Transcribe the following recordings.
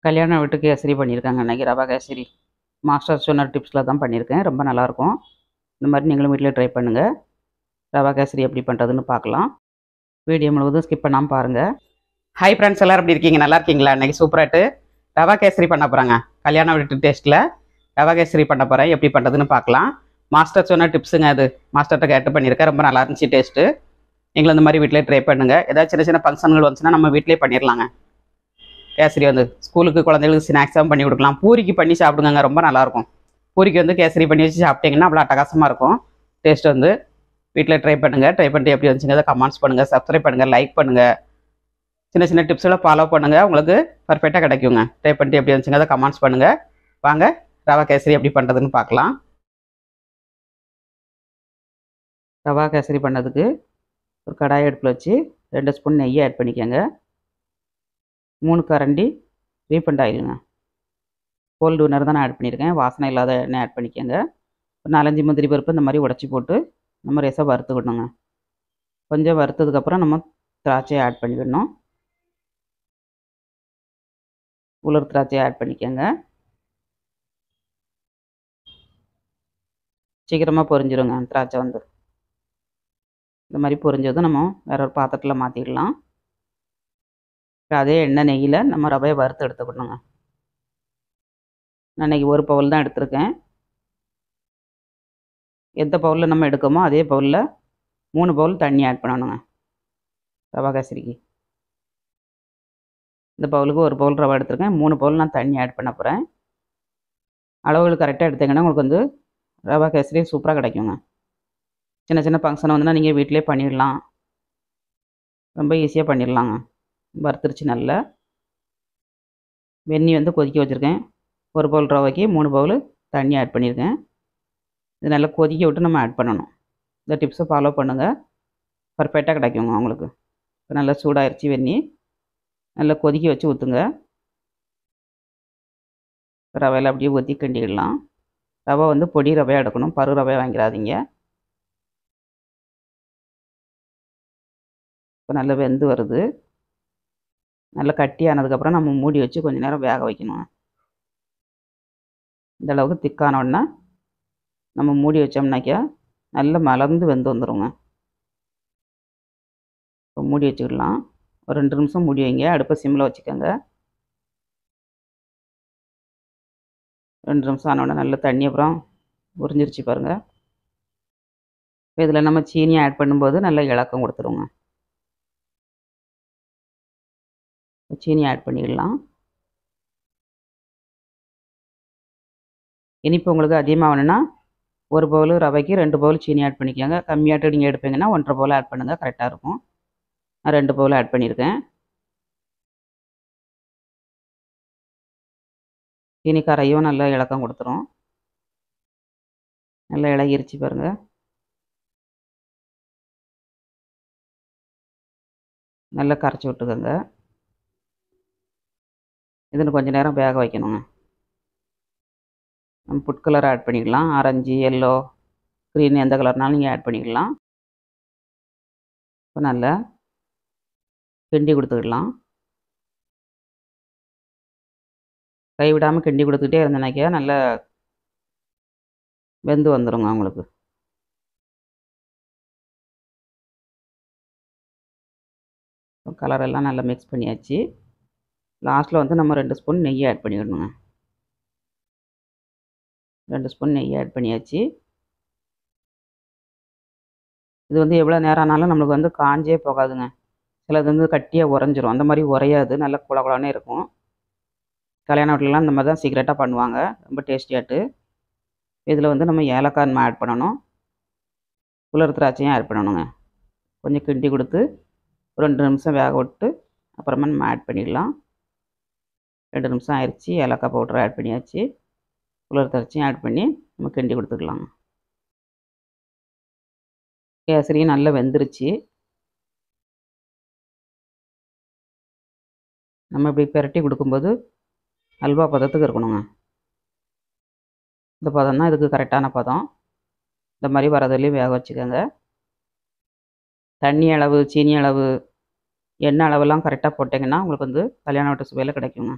கல்யாண வீட்டு கேசரி பண்ணியிருக்காங்க அன்றைக்கி. ரவா கேசரி மாஸ்டர் சொன்ன டிப்ஸில் தான் பண்ணியிருக்கேன். ரொம்ப நல்லாயிருக்கும். இந்த மாதிரி நீங்களும் வீட்டில் ட்ரை பண்ணுங்கள். ரவா கேசரி எப்படி பண்ணுறதுன்னு பார்க்கலாம். வீடியோ முழுவதும் ஸ்கிப் பண்ணாமல் பாருங்கள். ஹை ஃப்ரெண்ட்ஸ், எல்லோரும் எப்படி இருக்கீங்க? நல்லா இருக்கீங்களா? இன்றைக்கி சூப்பராகிட்டு ரவா கேசரி பண்ண போகிறாங்க. கல்யாண வீட்டு டேஸ்ட்டில் ரவா கேசரி பண்ண போகிறேன். எப்படி பண்ணுறதுன்னு பார்க்கலாம். மாஸ்டர் சொன்ன டிப்ஸுங்க. அது மாஸ்டர்கிட்ட கேட்டு பண்ணியிருக்கேன். ரொம்ப நல்லா இருந்துச்சு டேஸ்ட்டு. நீங்களும் இந்த மாதிரி வீட்டிலே ட்ரை பண்ணுங்கள். ஏதாவது சின்ன சின்ன ஃபங்க்ஷன்கள் வந்துச்சுன்னா நம்ம வீட்டிலே பண்ணிடலாங்க. கேசரி வந்து ஸ்கூலுக்கு குழந்தைகளுக்கு ஸ்நாக்ஸாகவும் பண்ணி கொடுக்கலாம். பூரிக்கு பண்ணி சாப்பிடுங்க, ரொம்ப நல்லாயிருக்கும். பூரிக்கு வந்து கேசரி பண்ணி வச்சு சாப்பிட்டீங்கன்னா அவ்வளோ அட்டகாசமாக இருக்கும். டேஸ்ட் வந்து வீட்டில் ட்ரை பண்ணுங்கள். ட்ரை பண்ணிட்டு எப்படி வந்துச்சுங்க அதை கமெண்ட்ஸ் பண்ணுங்கள், சப்ஸ்கிரைப் பண்ணுங்கள், லைக் பண்ணுங்கள். சின்ன சின்ன டிப்ஸ்லாம் ஃபாலோ பண்ணுங்கள், உங்களுக்கு பர்ஃபெக்டாக கிடைக்குங்க. ட்ரை பண்ணிட்டு எப்படி வந்துச்சுங்க அதை கமெண்ட்ஸ் பண்ணுங்கள். வாங்க ரவா கேசரி எப்படி பண்ணுறதுன்னு பார்க்கலாம். ரவா கேசரி பண்ணதுக்கு ஒரு கடாய் அடுப்பில் வச்சு 2 ஸ்பூன் நெய்யை ஆட் பண்ணிக்கோங்க. 3 கரண்டி ரீஃபண்ட் ஆயிலுங்க. கோல்டு வினர் தான் நான் ஆட் பண்ணியிருக்கேன். வாசனை இல்லாத எண்ணெய் ஆட் பண்ணிக்கோங்க. ஒரு 4-5 முந்திரி பருப்பு இந்த மாதிரி உடச்சி போட்டு நம்ம ரேசாக வறுத்துக்கணுங்க. கொஞ்சம் வறுத்ததுக்கப்புறம் நம்ம திராட்சையை ஆட் பண்ணிக்கணும். உலர் திராட்சையை ஆட் பண்ணிக்கோங்க. சீக்கிரமாக பொரிஞ்சிருங்க திராட்சை வந்து. இந்த மாதிரி பொரிஞ்சதும் நம்ம வேற ஒரு பாத்திரத்தில் மாற்றிடலாம். அதே எண்ணெய் நெய்யில் நம்ம ரவையை வறுத்து எடுத்துக்கணுங்க. நான் இன்றைக்கி ஒரு பவுல் தான் எடுத்திருக்கேன். எந்த பவுலில் நம்ம எடுக்கமோ அதே பவுலில் 3 பவுல் தண்ணி ஆட் பண்ணணுங்க ரவா கேசரிக்கு. இந்த பவுலுக்கு ஒரு பவுல் ரவை எடுத்திருக்கேன். 3 பவுல் நான் தண்ணி ஆட் பண்ண போகிறேன். அளவுகள் கரெக்டாக எடுத்தீங்கன்னா உங்களுக்கு வந்து ரவா கேசரி சூப்பராக கிடைக்குங்க. சின்ன சின்ன ஃபங்க்ஷன் வந்துன்னா நீங்கள் வீட்டிலே பண்ணிடலாம். ரொம்ப ஈஸியாக பண்ணிடலாங்க. வறுத்துருச்சு நல்லா. வெந்நீர் வந்து கொதிக்க வச்சுருக்கேன். ஒரு பவுல் ரவைக்கு 3 பவுல் தண்ணி ஆட் பண்ணியிருக்கேன். இது நல்லா கொதிக்க விட்டு நம்ம ஆட் பண்ணணும். இந்த டிப்ஸை ஃபாலோ பண்ணுங்கள், பர்ஃபெக்டாக கிடைக்குங்க உங்களுக்கு. இப்போ நல்லா சூடாகிடுச்சு வெந்நீர். நல்லா கொதிக்க வச்சு ஊற்றுங்க. ரவையில் அப்படியே ஊற்றி கிண்டிடலாம். ரவை வந்து பொடி ரவையாக எடுக்கணும், பரு ரவையாக வாங்கிடாதீங்க. இப்போ நல்லா வெந்து வருது. நல்லா கட்டியானதுக்கப்புறம் நம்ம மூடி வச்சு கொஞ்சம் நேரம் வேக வைக்கணும். இந்த அளவுக்கு திக்கான உடனே நம்ம மூடி வச்சோம்னாக்கா நல்லா மலர்ந்து வெந்து வந்துடுங்க. இப்போ மூடி வச்சுக்கலாம். ஒரு 2 நிமிஷம் மூடி வைங்க. அடுப்பை சிம்மில் வச்சுக்கோங்க. 2 நிமிஷம் ஆனோடனே நல்லா தண்ணி அப்புறம் உறிஞ்சிருச்சு பாருங்கள். இப்போ இதில் நம்ம சீனியை ஆட் பண்ணும்போது நல்லா இலக்கம் கொடுத்துருங்க. சீனி ஆட் பண்ணிடலாம். இனிப்பு உங்களுக்கு அதிகமாக வேணும்னா 1 பவுல் ரவைக்கு 2 பவுல் சீனி ஆட் பண்ணிக்கோங்க. கம்மியாட்டு நீங்கள் எடுப்பீங்கன்னா 1.5 பவுல் ஆட் பண்ணுங்கள், கரெக்டாக இருக்கும். நான் 2 பவுல் ஆட் பண்ணியிருக்கேன். சீனி கரையும் நல்லா இலக்கம் கொடுத்துரும். நல்லா இலகிருச்சு பாருங்கள். நல்லா கரைச்சி விட்டுக்கோங்க. இதுன்னு கொஞ்சம் நேரம் வேக வைக்கணுங்க. நம்ம ஃபுட் கலர் ஆட் பண்ணிக்கலாம். ஆரஞ்சு, எல்லோ, க்ரீன் எந்த கலர்னாலும் நீங்கள் ஆட் பண்ணிக்கலாம். இப்போ நல்லா கிண்டி கொடுத்துக்கலாம். கைவிடாமல் கிண்டி கொடுத்துக்கிட்டே இருந்தனாக்கா நல்லா வெந்து வந்துடுங்க உங்களுக்கு. கலரெல்லாம் நல்லா மிக்ஸ் பண்ணியாச்சு. லாஸ்ட்டில் வந்து நம்ம 2 ஸ்பூன் நெய் ஆட் பண்ணிடணுங்க. 2 ஸ்பூன் நெய் ஆட் பண்ணியாச்சு. இது வந்து எவ்வளோ நேரம் ஆனாலும் நம்மளுக்கு வந்து காஞ்சே போகாதுங்க. சிலது வந்து கட்டியாக உறைஞ்சிரும். அந்த மாதிரி உறையாது, நல்லா குழ குழனே இருக்கும். கல்யாண வீட்டிலலாம் இந்த மாதிரி தான் சீக்கிரட்டாக பண்ணுவாங்க, ரொம்ப டேஸ்டியாட்டு. இதில் வந்து நம்ம ஏலக்காய் நம்ம ஆட் பண்ணணும். உலர் திராட்சையும் ஆட் பண்ணணுங்க. கொஞ்சம் கிண்டி கொடுத்து 2 நிமிஷம் வேக விட்டு அப்புறமா நம்ம ஆட் பண்ணிடலாம். 2 நிமிஷம் ஆயிடுச்சு. ஏலக்காய் பவுடர் ஆட் பண்ணியாச்சு. உலர் திராட்சையும் ஆட் பண்ணி நம்ம கிண்டி கொடுத்துக்கலாம். கேசரியும் நல்லா வெந்துருச்சு. நம்ம இப்படி பிரட்டி கொடுக்கும்போது அல்வா பதத்துக்கு இருக்கணுங்க. இந்த பதம் தான் இதுக்கு கரெக்டான பதம். இந்த மாதிரி வரதுலேயும் வேக வச்சுக்கோங்க. தண்ணி அளவு, சீனி அளவு, எண்ணெய் அளவெல்லாம் கரெக்டாக போட்டிங்கன்னா உங்களுக்கு வந்து கல்யாண வீட்டு சுவையில் கிடைக்குங்க.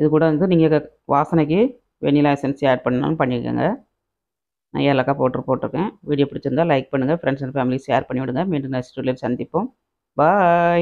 இது கூட வந்து நீங்கள் வாசனைக்கு வெனிலா எசன்ஸ் ஆட் பண்ணாலும் பண்ணிக்கோங்க. நான் ஏலக்காய் போட்டிருக்கேன். வீடியோ பிடிச்சிருந்தால் லைக் பண்ணுங்கள், ஃப்ரெண்ட்ஸ் அண்ட் ஃபேமிலி ஷேர் பண்ணிவிடுங்க. மீண்டும் நெக்ஸ்ட் வீடியோவில் சந்திப்போம். பாய்.